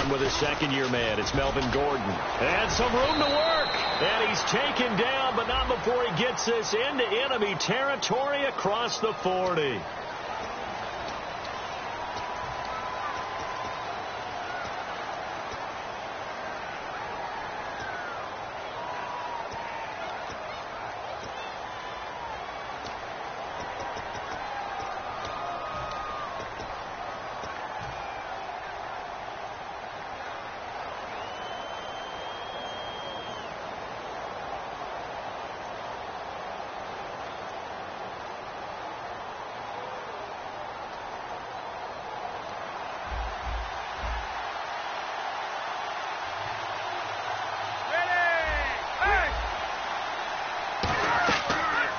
on with his second-year man. It's Melvin Gordon. And some room to work. And he's taken down, but not before he gets this into enemy territory across the 40.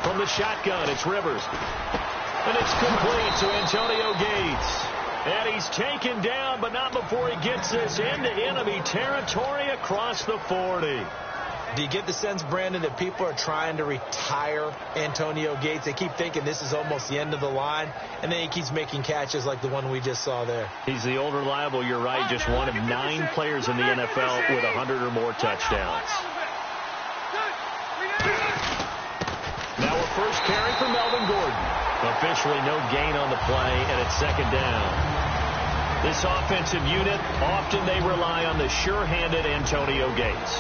From the shotgun, it's Rivers. And it's complete to Antonio Gates. And he's taken down, but not before he gets this into enemy territory across the 40. Do you get the sense, Brandon, that people are trying to retire Antonio Gates? They keep thinking this is almost the end of the line, and then he keeps making catches like the one we just saw there. He's the old reliable, you're right, just one of 9 players in the NFL with 100 or more touchdowns. Now a first carry for Melvin Gordon. Officially no gain on the play, and it's second down. This offensive unit, often they rely on the sure-handed Antonio Gates.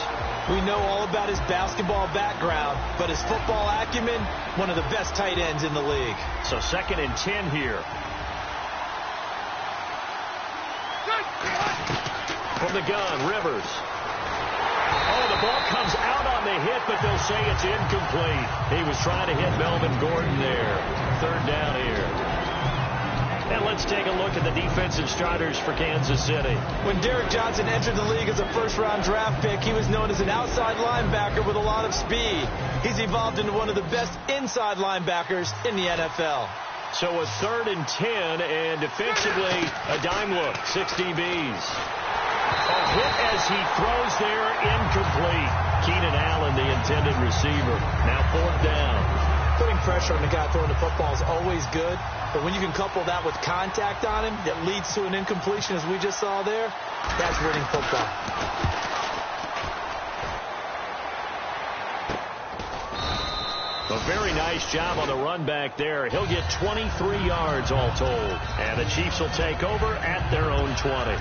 We know all about his basketball background, but his football acumen, one of the best tight ends in the league. So 2nd and 10 here. From the gun, Rivers. Oh, the ball comes out on the hit, but they'll say it's incomplete. He was trying to hit Melvin Gordon there. 3rd down here. And let's take a look at the defensive starters for Kansas City. When Derrick Johnson entered the league as a first-round draft pick, he was known as an outside linebacker with a lot of speed. He's evolved into one of the best inside linebackers in the NFL. So a 3rd and 10, and defensively, a dime look, 6 DBs. A hit as he throws there, incomplete. Keenan Allen, the intended receiver. Now 4th down. Putting pressure on the guy throwing the football is always good, but when you can couple that with contact on him that leads to an incompletion, as we just saw there, that's winning football. A very nice job on the run back there. He'll get 23 yards all told. And the Chiefs will take over at their own 20.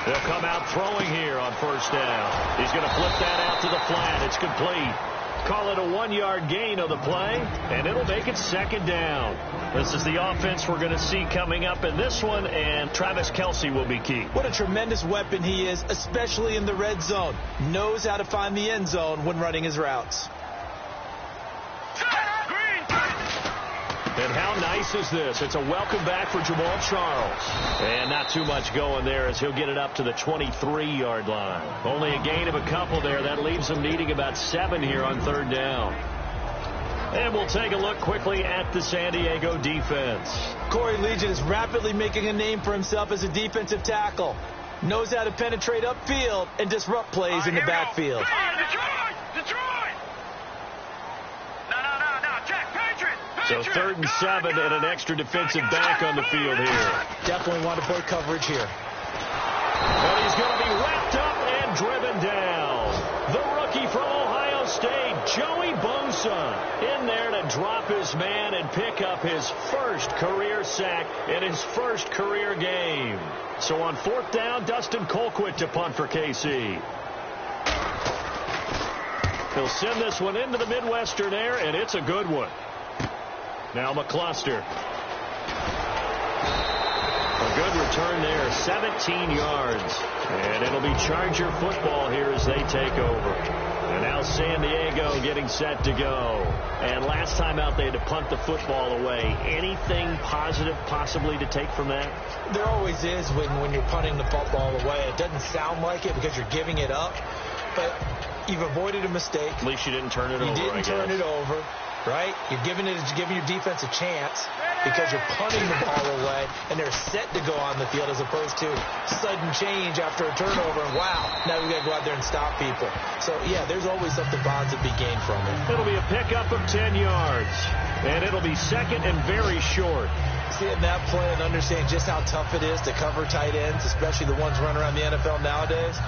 They'll come out throwing here on 1st down. He's going to flip that out to the flat. It's complete. Call it a 1-yard gain on the play, and it'll make it 2nd down. This is the offense we're going to see coming up in this one, and Travis Kelce will be key. What a tremendous weapon he is, especially in the red zone. Knows how to find the end zone when running his routes. And how nice is this? It's a welcome back for Jamal Charles. And not too much going there as he'll get it up to the 23-yard line. Only a gain of a couple there. That leaves him needing about 7 here on 3rd down. And we'll take a look quickly at the San Diego defense. Corey Legion is rapidly making a name for himself as a defensive tackle. Knows how to penetrate upfield and disrupt plays in the backfield. Detroit! So 3rd and 7 and an extra defensive back on the field here. Definitely want to play coverage here. But he's going to be wrapped up and driven down. The rookie from Ohio State, Joey Bosa, in there to drop his man and pick up his first career sack in his first career game. So on 4th down, Dustin Colquitt to punt for KC. He'll send this one into the Midwestern air, and it's a good one. Now McCluster. A good return there, 17 yards. And it'll be Charger football here as they take over. And now San Diego getting set to go. And last time out they had to punt the football away. Anything positive possibly to take from that? There always is when you're punting the football away. It doesn't sound like it because you're giving it up. But you've avoided a mistake. At least you didn't turn it over. You didn't turn it over. Right? You're giving your defense a chance. because you're punting the ball away, and they're set to go on the field as opposed to sudden change after a turnover, and wow, now we've got to go out there and stop people. So, yeah, there's always something positive to be gained from it. It'll be a pickup of 10 yards, and it'll be second and very short. Seeing that play and understanding just how tough it is to cover tight ends, especially the ones running around the NFL nowadays,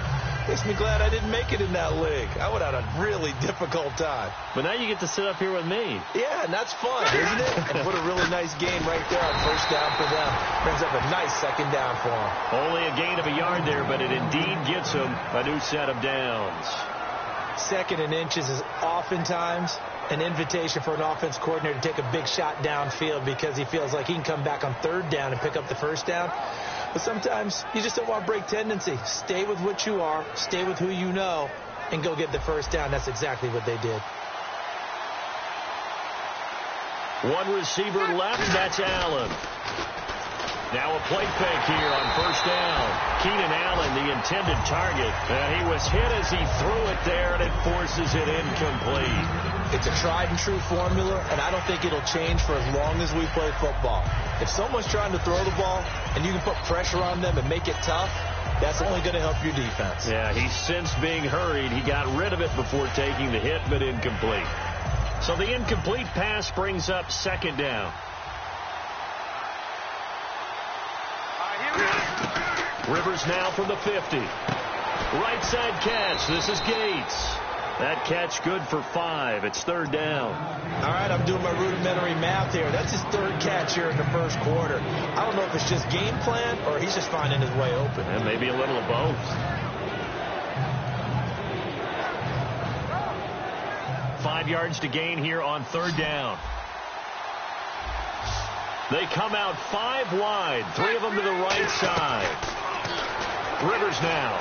makes me glad I didn't make it in that league. I would have had a really difficult time. But now you get to sit up here with me. Yeah, and that's fun, isn't it? And what a really nice game right there on first down for them. Brings up a nice second down for them. Only a gain of a yard there, but it indeed gets them a new set of downs. Second and inches is oftentimes an invitation for an offense coordinator to take a big shot downfield because he feels like he can come back on third down and pick up the first down. But sometimes you just don't want to break tendency. Stay with what you are, stay with who you know, and go get the first down. That's exactly what they did. One receiver left, that's Allen. Now a play fake here on first down. Keenan Allen, the intended target. He was hit as he threw it there, and it forces it incomplete. It's a tried-and-true formula, and I don't think it'll change for as long as we play football. If someone's trying to throw the ball and you can put pressure on them and make it tough, that's only going to help your defense. Yeah, he's since being hurried. He got rid of it before taking the hit, but incomplete. So the incomplete pass brings up second down. Rivers now from the 50. Right side catch. This is Gates. That catch good for 5. It's third down. All right, I'm doing my rudimentary math here. That's his third catch here in the first quarter. I don't know if it's just game plan or he's just finding his way open. And maybe a little of both. 5 yards to gain here on third down. They come out 5 wide. 3 of them to the right side. Rivers now.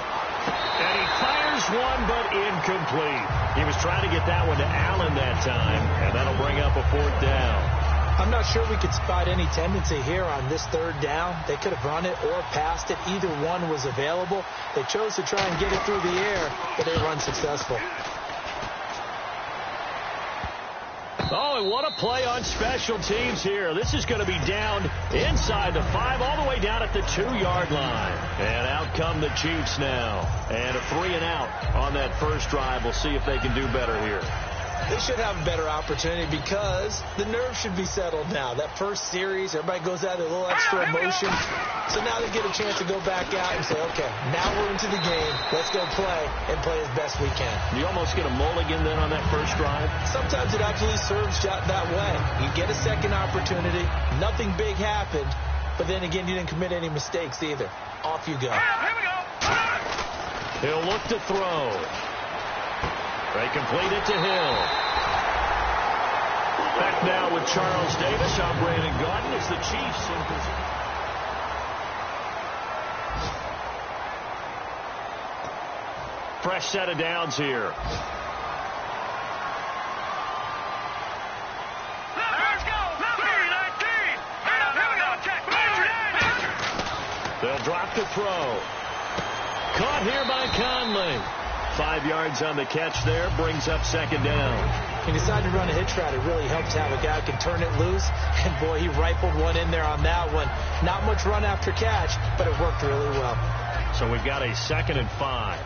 And he fires one, but incomplete. He was trying to get that one to Allen that time, and that'll bring up a fourth down. I'm not sure we could spot any tendency here on this third down. They could have run it or passed it. Either one was available. They chose to try and get it through the air, but they were unsuccessful. Oh, and what a play on special teams here. This is going to be down inside the 5, all the way down at the 2-yard line. And out come the Chiefs now. And a 3 and out on that first drive. We'll see if they can do better here. They should have a better opportunity because the nerves should be settled now. That first series, everybody goes out with a little extra emotion. So now they get a chance to go back out and say, okay, now we're into the game. Let's go play and play as best we can. You almost get a mulligan then on that first drive? Sometimes it actually serves that way. You get a second opportunity. Nothing big happened. But then again, you didn't commit any mistakes either. Off you go. Here we go. He'll look to throw. They complete it to Hill. Back now with Charles Davis. I'm Brandon Gaudin as the Chiefs in position. Fresh set of downs here. Let's go. 3-19. Here we go. Check. They'll drop to throw. Caught here by Conley. 5 yards on the catch there, brings up second down. He decided to run a hitch route. It really helps to have a guy who can turn it loose. And, boy, he rifled one in there on that one. Not much run after catch, but it worked really well. So we've got a 2nd and 5.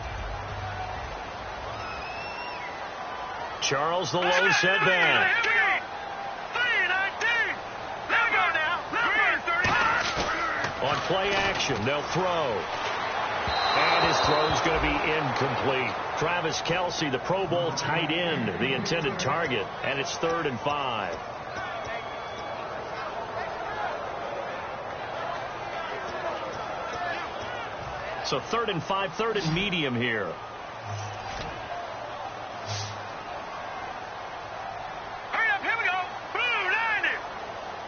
Charles, the lone setback. 3-19. Let go now. On play action, they'll throw. And his throw's going to be incomplete. Travis Kelce, the Pro Bowl tight end, the intended target, and it's 3rd and 5. So 3rd and 5, 3rd and medium here. Hurry up, here we go. Blue 90.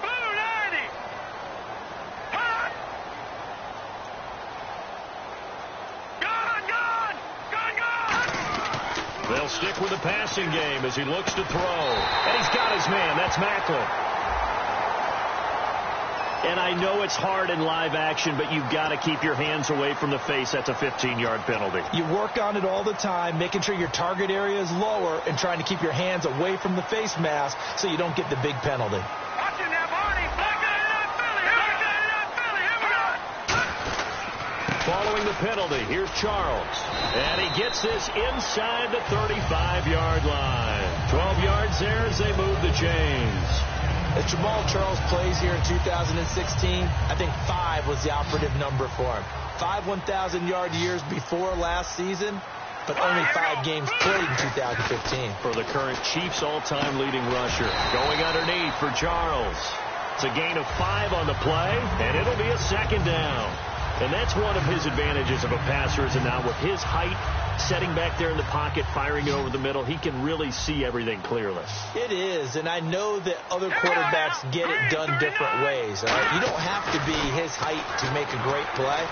Blue 90. Hot. Gone. They'll stick with the passing game as he looks to throw. And he's got his man. That's Macklin. And I know it's hard in live action, but you've got to keep your hands away from the face. That's a 15-yard penalty. You work on it all the time, making sure your target area is lower and trying to keep your hands away from the face mask so you don't get the big penalty. Watching that, Barney. Look at penalty. Here's Charles. And he gets this inside the 35-yard line. 12 yards there as they move the chains. As Jamal Charles plays here in 2016, I think 5 was the operative number for him. 5 1,000-yard years before last season, but only 5 games played in 2015. For the current Chiefs all-time leading rusher. Going underneath for Charles. It's a gain of 5 on the play, and it'll be a second down. And that's one of his advantages of a passer, is now with his height, setting back there in the pocket, firing it over the middle, he can really see everything clearly. It is, and I know that other quarterbacks get it done different ways. All right? You don't have to be his height to make a great play.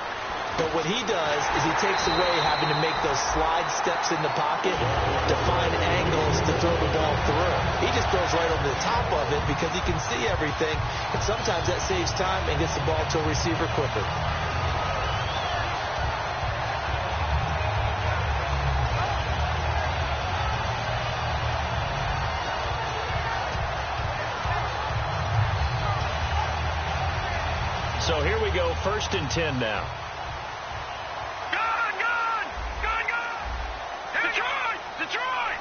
But what he does is he takes away having to make those slide steps in the pocket to find angles to throw the ball through. He just throws right over the top of it because he can see everything, and sometimes that saves time and gets the ball to a receiver quicker. So here we go, 1st and 10 now. Detroit!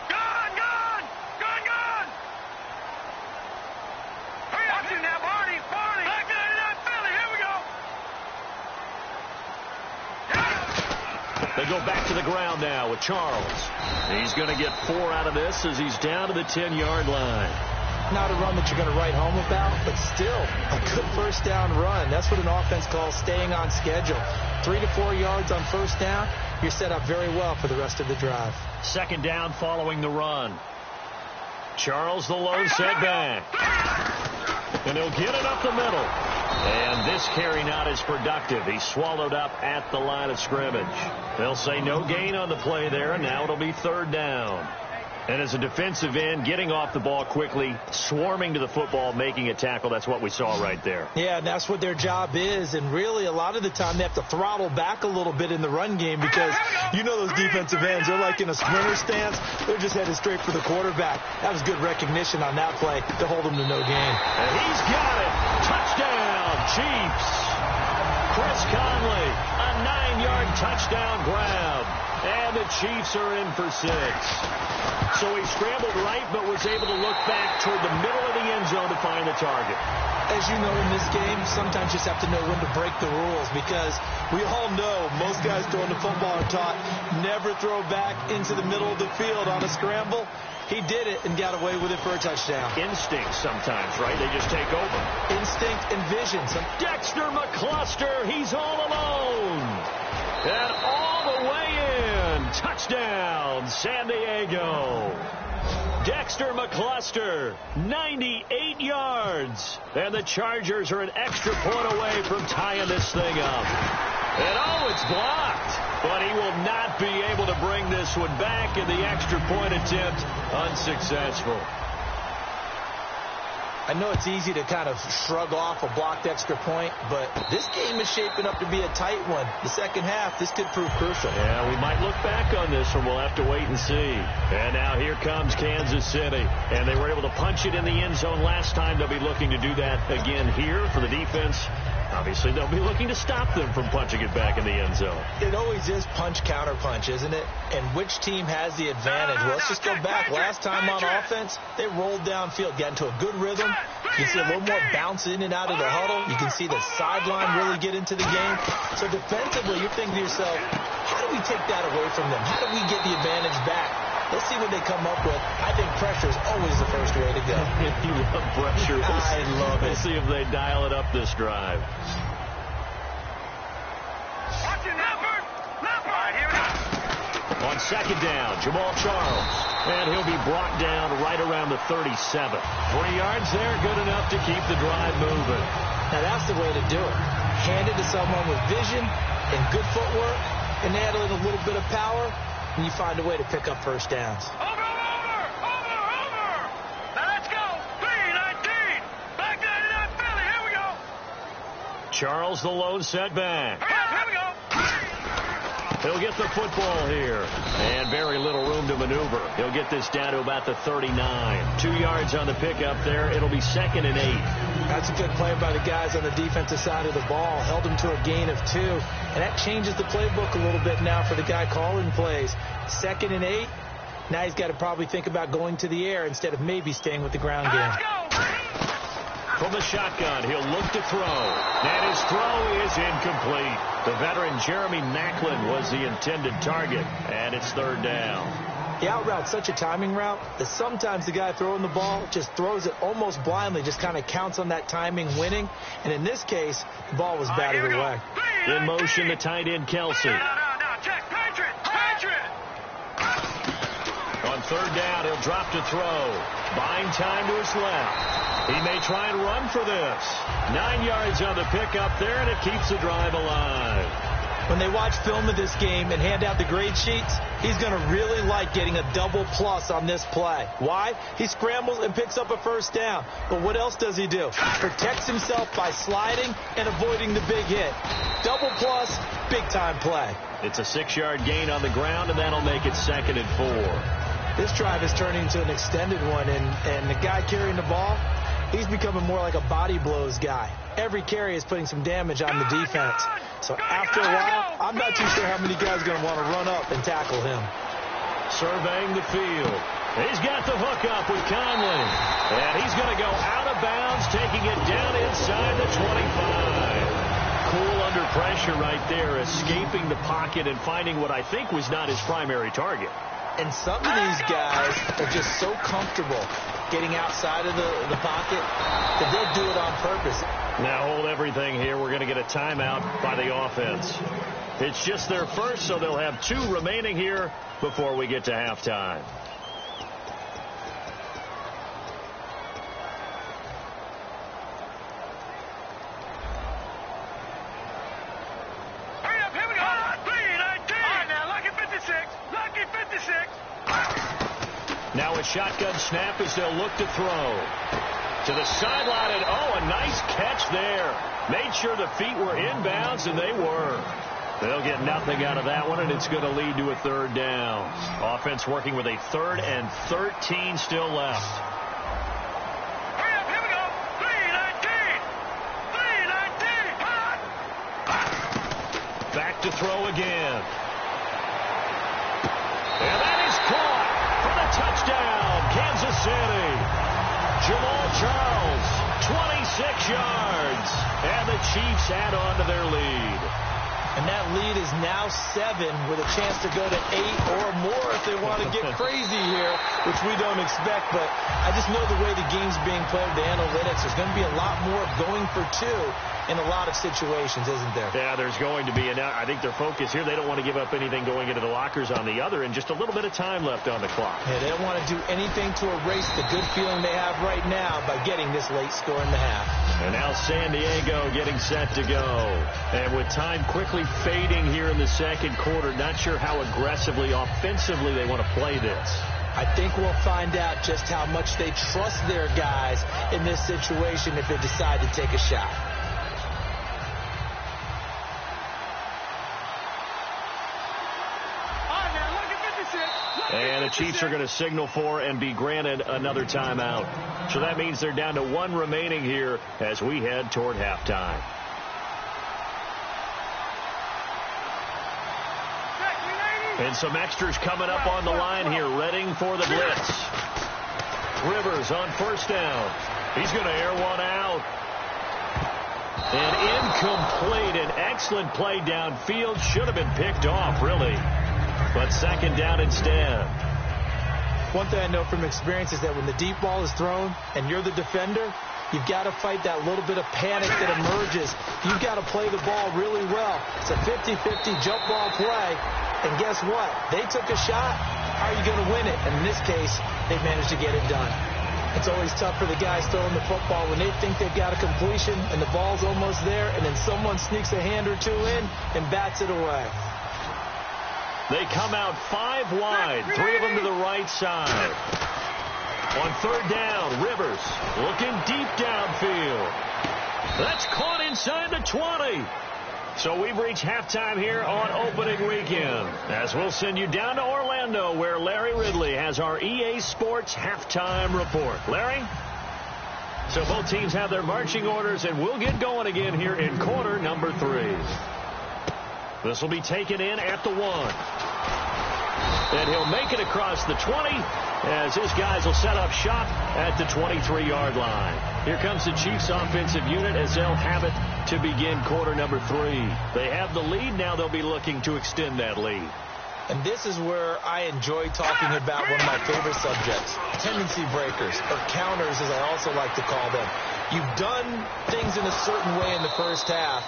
Gone! Hurry up! Watching now, Barney! Back to that Philly, here we go! They go back to the ground now with Charles. He's going to get 4 out of this as he's down to the 10-yard line. Not a run that you're going to write home about, but still a good first down run. That's what an offense calls staying on schedule. 3 to 4 yards on first down, you're set up very well for the rest of the drive. Second down following the run. Charles, the lone setback. And he'll get it up the middle. And this carry not as productive. He's swallowed up at the line of scrimmage. They'll say no gain on the play there, and now it'll be 3rd down. And as a defensive end, getting off the ball quickly, swarming to the football, making a tackle, that's what we saw right there. Yeah, and that's what their job is. And really, a lot of the time, they have to throttle back a little bit in the run game because you know those defensive ends, they're like in a sprinter stance. They're just headed straight for the quarterback. That was good recognition on that play to hold them to no gain. And he's got it. Touchdown, Chiefs. Chris Conley, a 9-yard touchdown grab. And the Chiefs are in for 6. So he scrambled right, but was able to look back toward the middle of the end zone to find the target. As you know, in this game, sometimes you just have to know when to break the rules because we all know most guys throwing the football are taught never throw back into the middle of the field on a scramble. He did it and got away with it for a touchdown. Instinct sometimes, right? They just take over. Instinct and vision. Dexter McCluster, he's all alone. And all the way in. Touchdown, San Diego. Dexter McCluster, 98 yards. And the Chargers are an extra point away from tying this thing up. And it's blocked. But he will not be able to bring this one back, and the extra point attempt unsuccessful. I know it's easy to kind of shrug off a blocked extra point, but this game is shaping up to be a tight one. The second half, this could prove crucial. Yeah, we might look back on this one. We'll have to wait and see. And now here comes Kansas City. And they were able to punch it in the end zone last time. They'll be looking to do that again here for the defense. Obviously, they'll be looking to stop them from punching it back in the end zone. It always is punch, counter punch, isn't it? And which team has the advantage? Well, let's just go back. Last time on offense, they rolled downfield, got into a good rhythm. You can see a little more bounce in and out of the huddle. You can see the sideline really get into the game. So defensively, you're thinking to yourself, how do we take that away from them? How do we get the advantage back? Let's see what they come up with. I think pressure is always the first way to go. You love pressure. I love it. We'll see if they dial it up this drive. On second down, Jamal Charles. And he'll be brought down right around the 37. 3 yards there, good enough to keep the drive moving. Now that's the way to do it. Hand it to someone with vision and good footwork, and add in a little bit of power, and you find a way to pick up first downs. Over! Now let's go! 3-19! Back to that Philly, here we go! Charles, the lone setback. Here we go! He'll get the football here. And very little room to maneuver. He'll get this down to about the 39. 2 yards on the pickup there. It'll be 2nd and 8. That's a good play by the guys on the defensive side of the ball. Held him to a gain of 2. And that changes the playbook a little bit now for the guy calling plays. 2nd and 8. Now he's got to probably think about going to the air instead of maybe staying with the ground game. From the shotgun, he'll look to throw. And his throw is incomplete. The veteran Jeremy Macklin was the intended target. And it's 3rd down. The out route's such a timing route that sometimes the guy throwing the ball just throws it almost blindly, just kind of counts on that timing winning. And in this case, the ball was batted away. In motion, the tight end, Kelsey. No, check. Patriot. On 3rd down, he'll drop to throw. Buying time to his left. He may try and run for this. 9 yards on the pickup there, and it keeps the drive alive. When they watch film of this game and hand out the grade sheets, he's going to really like getting a double plus on this play. Why? He scrambles and picks up a 1st down. But what else does he do? Protects himself by sliding and avoiding the big hit. Double plus, big-time play. It's a 6-yard gain on the ground, and that'll make it 2nd and 4. This drive is turning into an extended one, and the guy carrying the ball, he's becoming more like a body blows guy. Every carry is putting some damage on the defense. So after a while, I'm not too sure how many guys are going to want to run up and tackle him. Surveying the field. He's got the hook up with Conley. And he's going to go out of bounds, taking it down inside the 25. Cool under pressure right there, escaping the pocket and finding what I think was not his primary target. And some of these guys are just so comfortable getting outside of the pocket that they'll do it on purpose. Now hold everything here. We're going to get a timeout by the offense. It's just their first, so they'll have 2 remaining here before we get to halftime. Hurry up, here we go. 3-19. All right, now, lucky 56. Lucky 56. Now a shotgun snap as they'll look to throw. To the sideline, and a nice catch there. Made sure the feet were inbounds, and they were. They'll get nothing out of that one, and it's going to lead to a 3rd down. Offense working with a 3rd and 13 still left. Hurry up, here we go. 3-19. Back to throw again. And that is caught for the touchdown, Kansas City. Jamal Charles, 26 yards, and the Chiefs add on to their lead. And that lead is now 7 with a chance to go to 8 or more if they want to get crazy here, which we don't expect. But I just know the way the game's being played, the analytics, there's going to be a lot more going for 2 in a lot of situations, isn't there? Yeah, there's going to be. And I think their focus here, they don't want to give up anything going into the lockers on the other, and just a little bit of time left on the clock. Yeah, they don't want to do anything to erase the good feeling they have right now by getting this late score in the half. And now San Diego getting set to go. And with time quickly fading here in the 2nd quarter, not sure how aggressively, offensively they want to play this. I think we'll find out just how much they trust their guys in this situation if they decide to take a shot. And the Chiefs are going to signal for and be granted another timeout. So that means they're down to 1 remaining here as we head toward halftime. And some extras coming up on the line here, readying for the blitz. Rivers on 1st down. He's going to air one out. And incomplete. An excellent play downfield. Should have been picked off, really. But 2nd down instead. One thing I know from experience is that when the deep ball is thrown and you're the defender, you've got to fight that little bit of panic that emerges. You've got to play the ball really well. It's a 50-50 jump ball play. And guess what? They took a shot. How are you going to win it? And in this case, they've managed to get it done. It's always tough for the guys throwing the football when they think they've got a completion and the ball's almost there, and then someone sneaks a hand or 2 in and bats it away. They come out 5 wide, 3 of them to the right side. On 3rd down, Rivers looking deep downfield. That's caught inside the 20. So we've reached halftime here on opening weekend, as we'll send you down to Orlando, where Larry Ridley has our EA Sports halftime report. Larry? So both teams have their marching orders, and we'll get going again here in quarter number 3. This will be taken in at the 1. And he'll make it across the 20 as his guys will set up shop at the 23-yard line. Here comes the Chiefs offensive unit as they'll have it to begin quarter number 3. They have the lead. Now they'll be looking to extend that lead. And this is where I enjoy talking about one of my favorite subjects, tendency breakers, or counters as I also like to call them. You've done things in a certain way in the first half,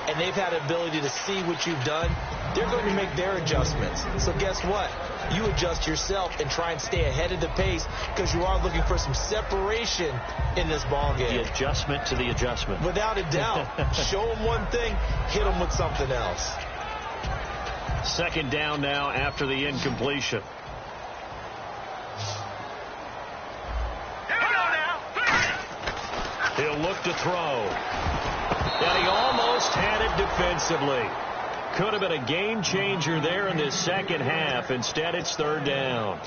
and they've had the ability to see what you've done. They're going to make their adjustments. So guess what? You adjust yourself and try and stay ahead of the pace because you are looking for some separation in this ball game. The adjustment to the adjustment. Without a doubt. Show them one thing, hit them with something else. Second down now after the incompletion. He'll look to throw. And he almost had it defensively. Could have been a game changer there in this second half. Instead, it's third down.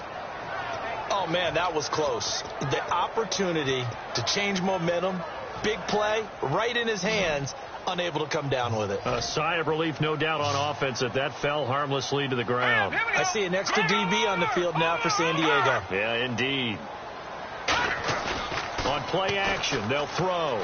Oh, man, that was close. The opportunity to change momentum, big play, right in his hands, unable to come down with it. A sigh of relief, no doubt, on offense that fell harmlessly to the ground. I see an extra DB on the field now for San Diego. Yeah, indeed. On play action, they'll throw.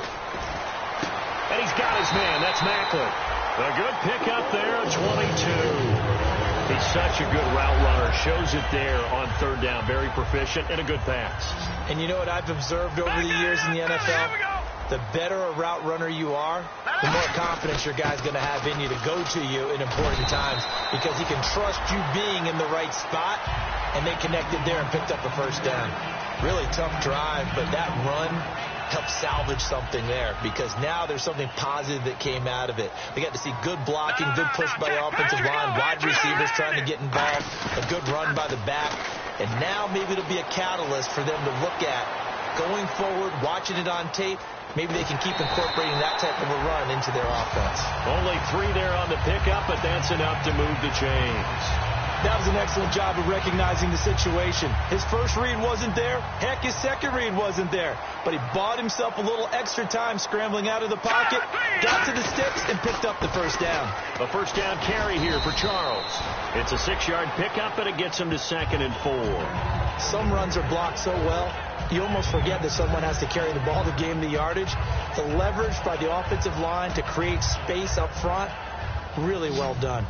And he's got his man. That's Macklin. A good pickup there at 22. He's such a good route runner. Shows it there on third down. Very proficient and a good pass. And you know what I've observed over the years in the NFL? The better a route runner you are, the more confidence your guy's going to have in you to go to you in important times because he can trust you being in the right spot, and they connected there and picked up a first down. Really tough drive, but that run helped salvage something there because now there's something positive that came out of it. They got to see good blocking, good push by the offensive line, wide receivers trying to get involved, a good run by the back, and now maybe it'll be a catalyst for them to look at going forward, watching it on tape. Maybe they can keep incorporating that type of a run into their offense. Only 3 there on the pickup, but that's enough to move the chains. That was an excellent job of recognizing the situation. His first read wasn't there. Heck, his second read wasn't there. But he bought himself a little extra time scrambling out of the pocket, got to the sticks, and picked up the first down. A first down carry here for Charles. It's a 6-yard pickup, and it gets him to 2nd and 4. Some runs are blocked so well, you almost forget that someone has to carry the ball to gain the yardage. The leverage by the offensive line to create space up front, really well done.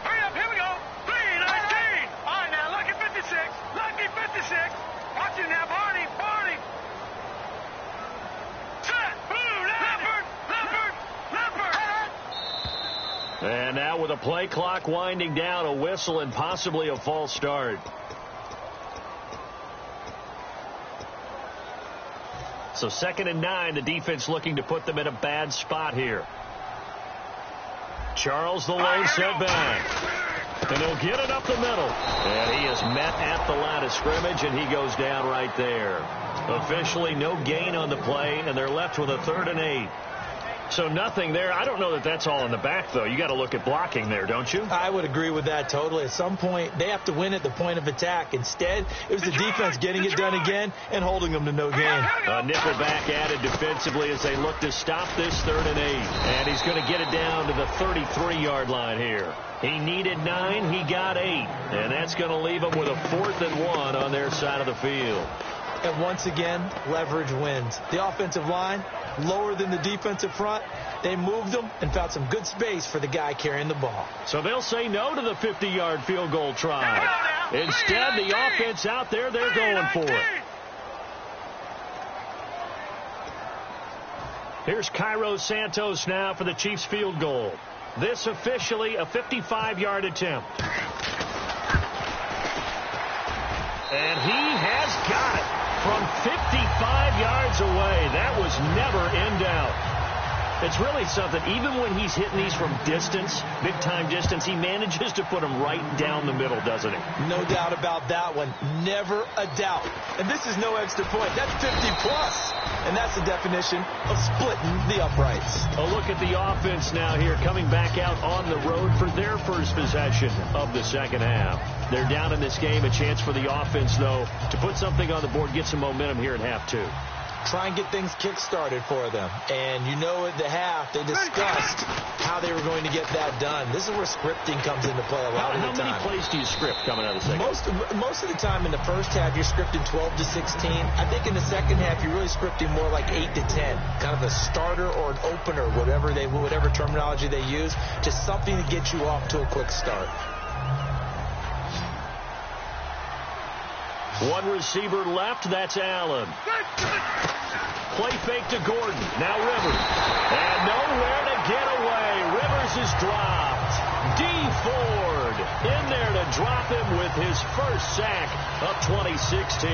Hurry up, here we go. 3:19. All right, now, lucky 56. Lucky 56. Watch it now, Barney. Barney. Set. Blue. Leopard. Leopard. Leopard. And now with a play clock winding down, a whistle and possibly a false start. So 2nd and 9, the defense looking to put them in a bad spot here. Charles, the lone setback. And he'll get it up the middle. And he is met at the line of scrimmage, and he goes down right there. Officially no gain on the play, and they're left with a 3rd and 8. So nothing there. I don't know that that's all in the back, though. You got to look at blocking there, don't you? I would agree with that totally. At some point, they have to win at the point of attack. Instead, it was the defense getting it done again and holding them to no gain. A nickelback added defensively as they look to stop this 3rd and 8. And he's going to get it down to the 33-yard line here. He needed 9. He got 8. And that's going to leave him with a 4th and 1 on their side of the field. And once again, leverage wins. The offensive line, lower than the defensive front. They moved them and found some good space for the guy carrying the ball. So they'll say no to the 50-yard field goal try. Instead, the offense out there, they're going for it. Here's Cairo Santos now for the Chiefs field goal. This officially a 55-yard attempt. And he has got it. From 55 yards away. That was never in doubt. It's really something. Even when he's hitting these from distance, big-time distance, he manages to put them right down the middle, doesn't he? No doubt about that one. Never a doubt. And this is no extra point. That's 50-plus. And that's the definition of splitting the uprights. A look at the offense now here, coming back out on the road for their first possession of the second half. They're down in this game. A chance for the offense, though, to put something on the board, get some momentum here in half two. Try and get things kick-started for them. And you know at the half, they discussed how they were going to get that done. This is where scripting comes into play a lot of the time. How many plays do you script coming out of the second? Most of the time in the first half, you're scripting 12 to 16. I think in the second half, you're really scripting more like 8 to 10. Kind of a starter or an opener, whatever terminology they use. Just something to get you off to a quick start. One receiver left, that's Allen. Play fake to Gordon. Now Rivers. And nowhere to get away. Rivers is dropped. D. Ford in there to drop him with his first sack of 2016.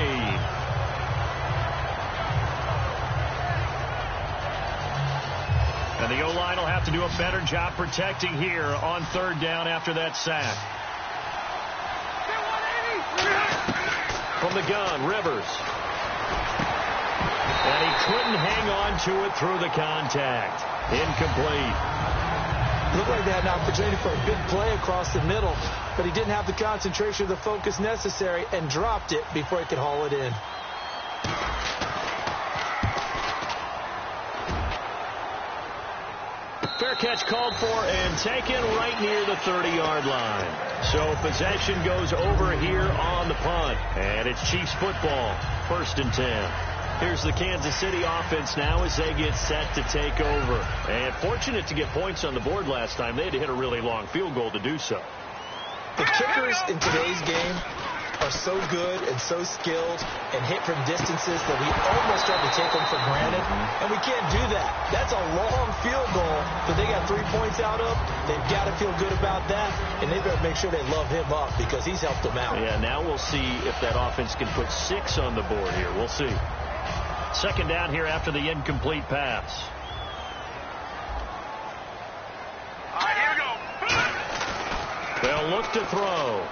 And the O-line will have to do a better job protecting here on third down after that sack. From the gun, Rivers. And he couldn't hang on to it through the contact. Incomplete. Looked like they had an opportunity for a big play across the middle, but he didn't have the concentration or the focus necessary and dropped it before he could haul it in. Fair catch called for and taken right near the 30-yard line. So possession goes over here on the punt. And it's Chiefs football, 1st and 10. Here's the Kansas City offense now as they get set to take over. And fortunate to get points on the board last time. They had to hit a really long field goal to do so. The kickers in today's game are so good and so skilled and hit from distances that we almost start to take them for granted. And we can't do that. That's a long field goal that they got 3 points out of. They've got to feel good about that. And they better make sure they love him up because he's helped them out. Yeah, now we'll see if that offense can put 6 on the board here. We'll see. Second down here after the incomplete pass. All right, here we go. They'll look to throw.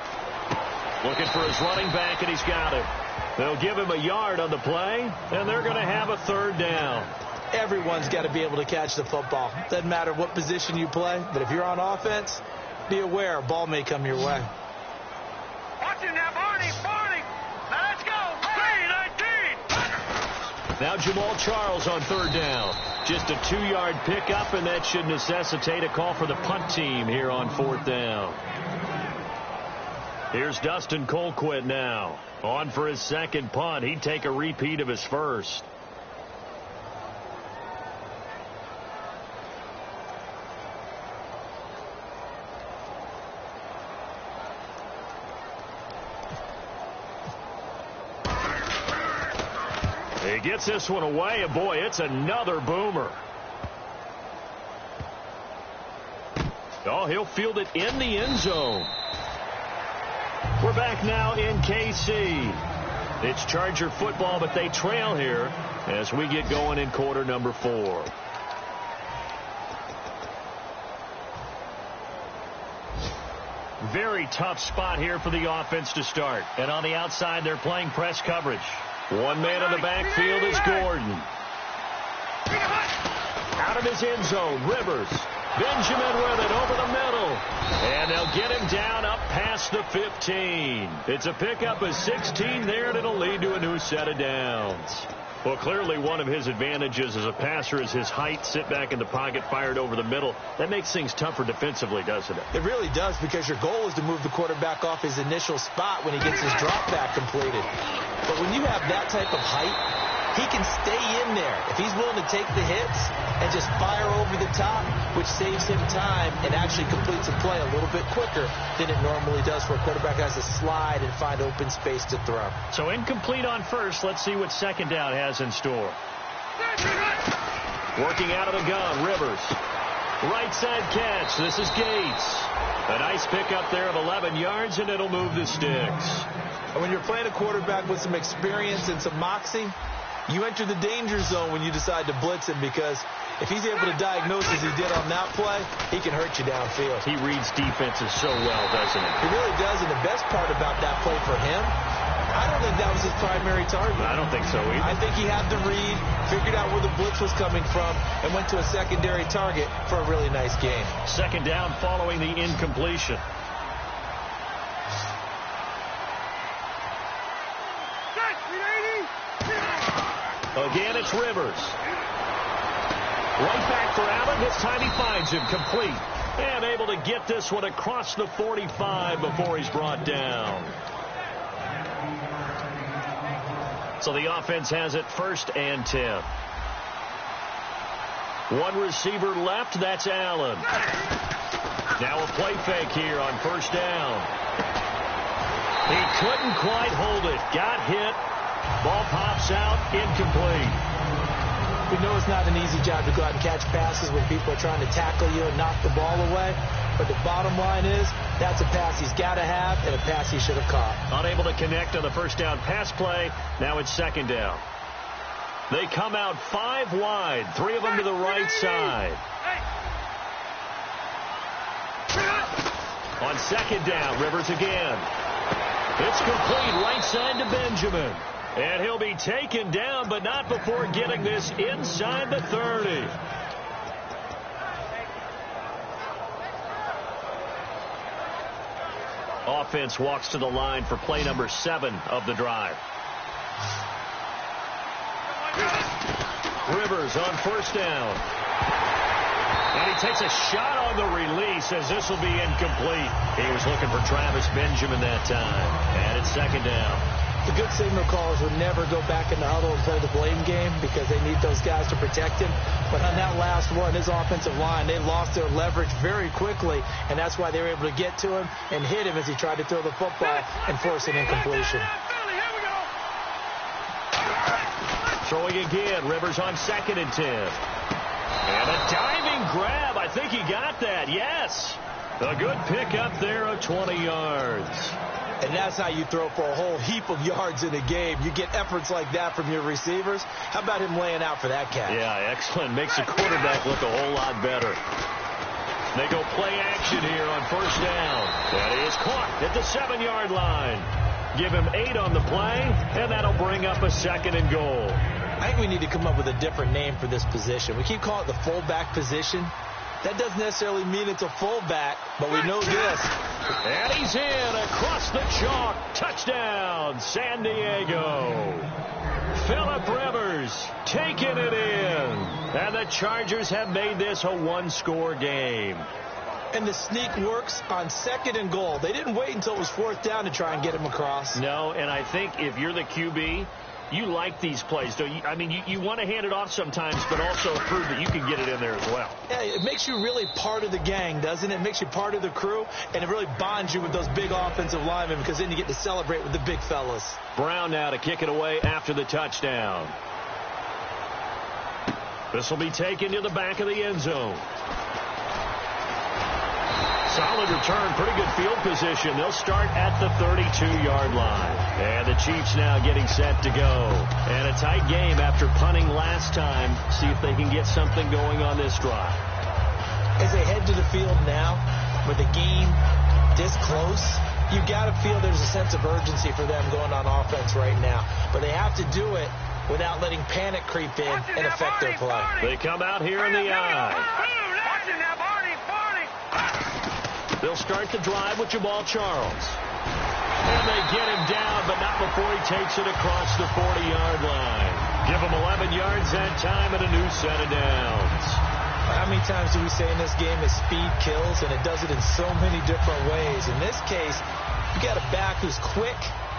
Looking for his running back, and he's got it. They'll give him a yard on the play, and they're going to have a third down. Everyone's got to be able to catch the football. Doesn't matter what position you play, but if you're on offense, be aware a ball may come your way. Watch him now, Barney. Now let's go. 3-19. Now Jamal Charles on third down. Just a 2-yard pickup, and that should necessitate a call for the punt team here on 4th down. Here's Dustin Colquitt now. On for his second punt. He'd take a repeat of his first. He gets this one away, and boy, it's another boomer. Oh, he'll field it in the end zone. We're back now in KC. It's Charger football, but they trail here as we get going in quarter number 4. Very tough spot here for the offense to start. And on the outside, they're playing press coverage. One man in the backfield is Gordon. Out of his end zone, Rivers. Benjamin with it over the middle. And they'll get him down up past the 15. It's a pickup of 16 there, and it'll lead to a new set of downs. Well, clearly one of his advantages as a passer is his height. Sit back in the pocket, fired over the middle. That makes things tougher defensively, doesn't it? It really does, because your goal is to move the quarterback off his initial spot when he gets his drop back completed. But when you have that type of height, he can stay in there if he's willing to take the hits and just fire over the top, which saves him time and actually completes a play a little bit quicker than it normally does for a quarterback who has to slide and find open space to throw. So incomplete on first. Let's see what second down has in store. Working out of the gun, Rivers. Right side catch. This is Gates. A nice pickup there of 11 yards, and it'll move the sticks. And when you're playing a quarterback with some experience and some moxie, you enter the danger zone when you decide to blitz him, because if he's able to diagnose as he did on that play, he can hurt you downfield. He reads defenses so well, doesn't he? He really does, and the best part about that play for him, I don't think that was his primary target. I don't think so either. I think he had the read, figured out where the blitz was coming from, and went to a secondary target for a really nice game. Second down following the incompletion. It's Rivers. Right back for Allen. This time he finds him complete. And able to get this one across the 45 before he's brought down. So the offense has it 1st and 10. One receiver left. That's Allen. Now a play fake here on 1st down. He couldn't quite hold it. Got hit. Ball pops out. Incomplete. We know it's not an easy job to go out and catch passes when people are trying to tackle you and knock the ball away. But the bottom line is, that's a pass he's got to have and a pass he should have caught. Unable to connect on the 1st down pass play. Now it's 2nd down. They come out 5 wide. 3 of them to the right side. On 2nd down, Rivers again. It's complete right side to Benjamin. And he'll be taken down, but not before getting this inside the 30. Offense walks to the line for play number 7 of the drive. Rivers on 1st down. And he takes a shot on the release as this will be incomplete. He was looking for Travis Benjamin that time. And it's 2nd down. The good signal callers would never go back in the huddle and play the blame game because they need those guys to protect him. But on that last one, his offensive line, they lost their leverage very quickly, and that's why they were able to get to him and hit him as he tried to throw the football and force an incompletion. Throwing again, Rivers on 2nd and 10. And a diving grab. I think he got that. Yes. A good pickup there of 20 yards. And that's how you throw for a whole heap of yards in a game. You get efforts like that from your receivers. How about him laying out for that catch? Yeah, excellent. Makes the quarterback look a whole lot better. They go play action here on 1st down. And he is caught at the 7-yard line. Give him 8 on the play, and that'll bring up a 2nd and goal. I think we need to come up with a different name for this position. We keep calling it the fullback position. That doesn't necessarily mean it's a fullback, but we know this. And he's in across the chalk. Touchdown, San Diego. Phillip Rivers taking it in. And the Chargers have made this a 1-score game. And the sneak works on 2nd and goal. They didn't wait until it was 4th down to try and get him across. No, and I think if you're the QB, you like these plays, don't you? I mean, you want to hand it off sometimes, but also prove that you can get it in there as well. Yeah, it makes you really part of the gang, doesn't it? It makes you part of the crew, and it really bonds you with those big offensive linemen because then you get to celebrate with the big fellas. Brown now to kick it away after the touchdown. This will be taken to the back of the end zone. Solid return, pretty good field position. They'll start at the 32-yard line. And the Chiefs now getting set to go. And a tight game after punting last time. See if they can get something going on this drive. As they head to the field now, with the game this close, you got to feel there's a sense of urgency for them going on offense right now. But they have to do it without letting panic creep in and affect their play. They come out here in the eye. They'll start the drive with Jamal Charles. And they get him down, but not before he takes it across the 40-yard line. Give him 11 yards that time and a new set of downs. How many times do we say in this game that speed kills, and it does it in so many different ways? In this case, you got a back who's quick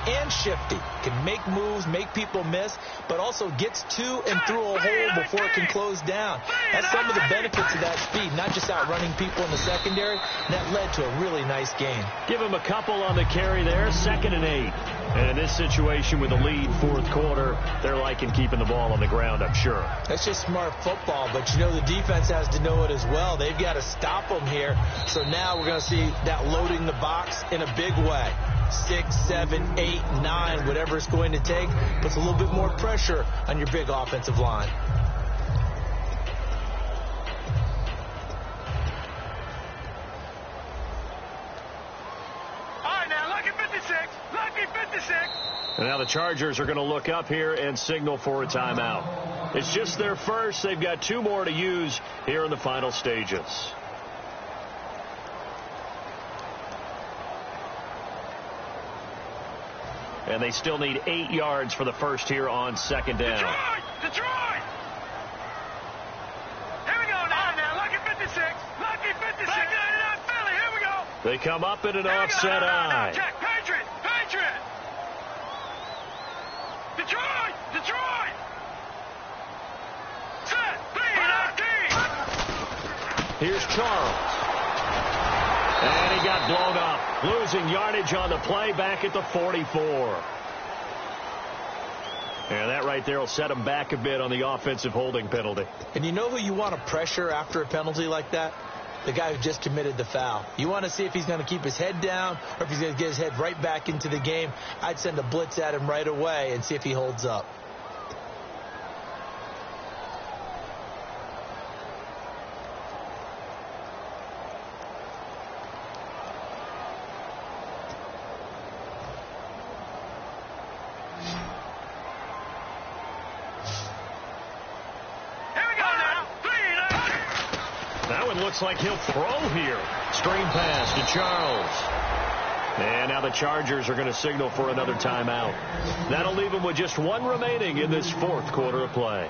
and shifty, can make moves, make people miss, but also gets to and through a hole before it can close down. That's some of the benefits of that speed, not just outrunning people in the secondary. That led to a really nice game. Give him a couple on the carry there, 2nd and 8. And in this situation with a lead 4th quarter, they're liking keeping the ball on the ground, I'm sure. That's just smart football, but you know the defense has to know it as well. They've got to stop them here. So now we're going to see that loading the box in a big way. 6, 7, 8, 9, whatever it's going to take, puts a little bit more pressure on your big offensive line. All right, now, lucky 56. Lucky 56. And now the Chargers are going to look up here and signal for a timeout. It's just their first. They've got 2 more to use here in the final stages. And they still need 8 yards for the first here on 2nd down. Detroit! They come up in an offset eye. Check. Patriot. Detroit. Set. 3-19. Here's Charles. And he got blown up. Losing yardage on the play back at the 44. And that right there will set him back a bit on the offensive holding penalty. And you know who you want to pressure after a penalty like that? The guy who just committed the foul. You want to see if he's going to keep his head down or if he's going to get his head right back into the game. I'd send a blitz at him right away and see if he holds up. Looks like he'll throw here. Screen pass to Charles. And now the Chargers are going to signal for another timeout. That'll leave them with just one remaining in this fourth quarter of play.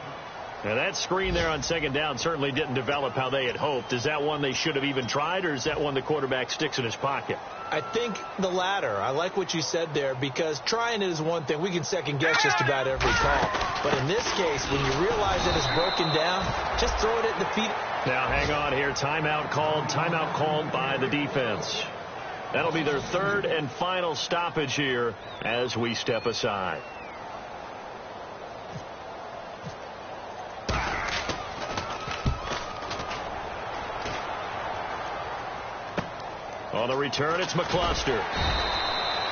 And that screen there on second down certainly didn't develop how they had hoped. Is that one they should have even tried, or is that one the quarterback sticks in his pocket? I think the latter. I like what you said there, because trying it is one thing. We can second guess just about every call. But in this case, when you realize that it's broken down, just throw it at the feet. Now hang on here. Timeout called by the defense. That'll be their third and final stoppage here as we step aside. On the return, it's McCluster.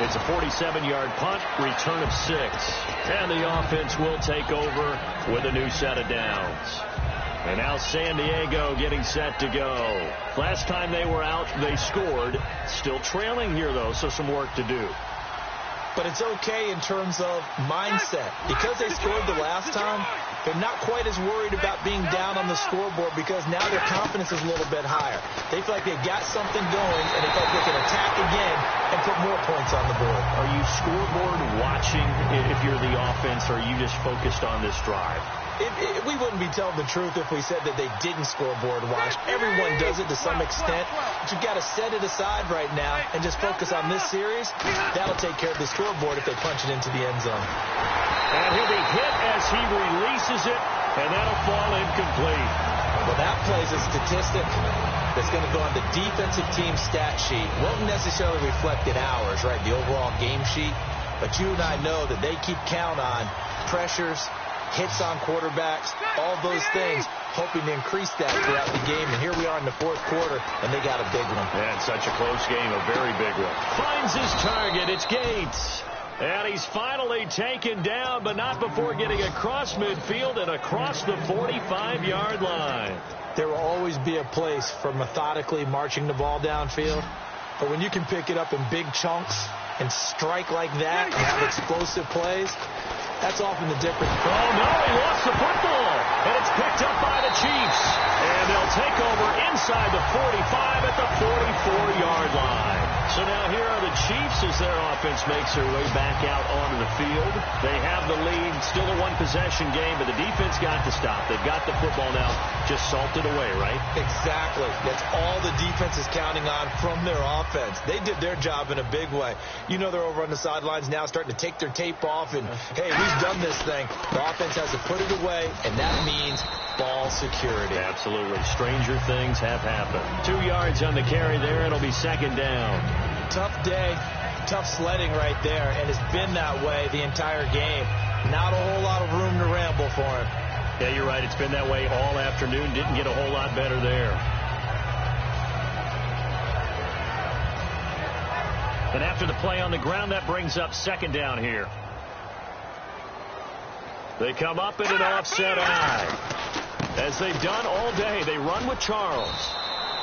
It's a 47-yard punt, return of 6. And the offense will take over with a new set of downs. And now San Diego getting set to go. Last time they were out, they scored. Still trailing here, though, so some work to do. But it's okay in terms of mindset. Because they scored the last time, they're not quite as worried about being down on the scoreboard, because now their confidence is a little bit higher. They feel like they've got something going, and they feel like they can attack again and put more points on the board. Are you scoreboard watching if you're the offense, or are you just focused on this drive? We wouldn't be telling the truth if we said that they didn't scoreboard watch. Everyone does it to some extent. But you've got to set it aside right now and just focus on this series. That'll take care of the scoreboard if they punch it into the end zone. And he'll be hit as he releases it, and that'll fall incomplete. Well, that plays a statistic that's going to go on the defensive team stat sheet. Won't necessarily reflect in ours, right, the overall game sheet. But you and I know that they keep count on pressures, hits on quarterbacks, all those things, hoping to increase that throughout the game. And here we are in the fourth quarter, and they got a big one. And such a close game, a very big one. Finds his target. It's Gates. And he's finally taken down, but not before getting across midfield and across the 45-yard line. There will always be a place for methodically marching the ball downfield. But when you can pick it up in big chunks and strike like that and have explosive plays, that's often the difference. Oh, no, he lost the football. And it's picked up by the Chiefs. And they'll take over inside the 45 at the 44-yard line. So now here are the Chiefs as their offense makes their way back out onto the field. They have the lead, still a one-possession game, but the defense got to stop. They've got the football now, just salted away, right? Exactly. That's all the defense is counting on from their offense. They did their job in a big way. You know they're over on the sidelines now starting to take their tape off and, hey, we've done this thing. The offense has to put it away, and that means ball security. Absolutely. Stranger things have happened. 2 yards on the carry there. It'll be second down. Tough day, tough sledding right there, and it's been that way the entire game. Not a whole lot of room to ramble for him. Yeah, you're right. It's been that way all afternoon. Didn't get a whole lot better there. And after the play on the ground, that brings up second down here. They come up in an offset eye. As they've done all day, they run with Charles.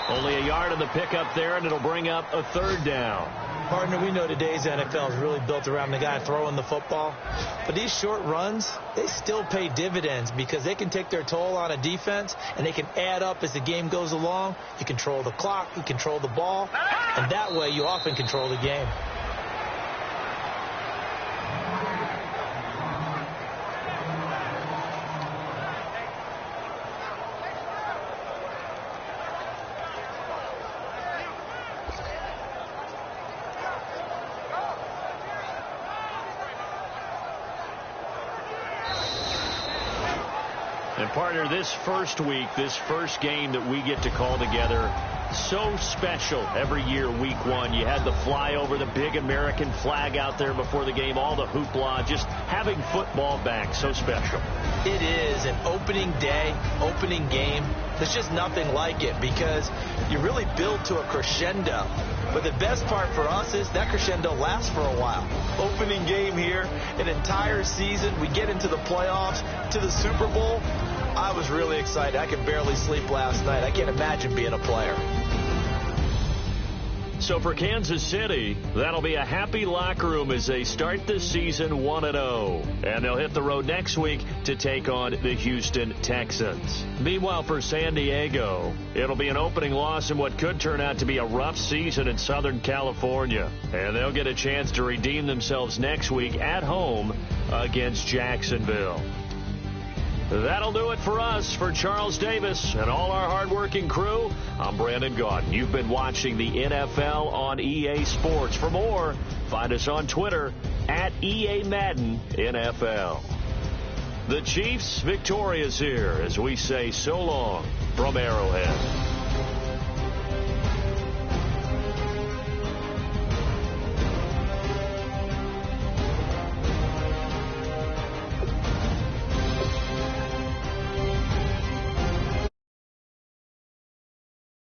Only a yard on the pickup there, and it'll bring up a third down. Partner, we know today's NFL is really built around the guy throwing the football. But these short runs, they still pay dividends because they can take their toll on a defense, and they can add up as the game goes along. You control the clock, you control the ball, and that way you often control the game. Partner, this first week, this first game that we get to call together, so special every year, week one. You had the flyover, the big American flag out there before the game, all the hoopla, just having football back, so special. It is an opening day, opening game. There's just nothing like it because you really build to a crescendo. But the best part for us is that crescendo lasts for a while. Opening game here, an entire season. We get into the playoffs, to the Super Bowl. I was really excited. I could barely sleep last night. I can't imagine being a player. So for Kansas City, that'll be a happy locker room as they start the season 1-0. And they'll hit the road next week to take on the Houston Texans. Meanwhile, for San Diego, it'll be an opening loss in what could turn out to be a rough season in Southern California. And they'll get a chance to redeem themselves next week at home against Jacksonville. That'll do it for us. For Charles Davis and all our hardworking crew, I'm Brandon Gaudin. You've been watching the NFL on EA Sports. For more, find us on Twitter at EA Madden NFL. The Chiefs victorious here as we say so long from Arrowhead.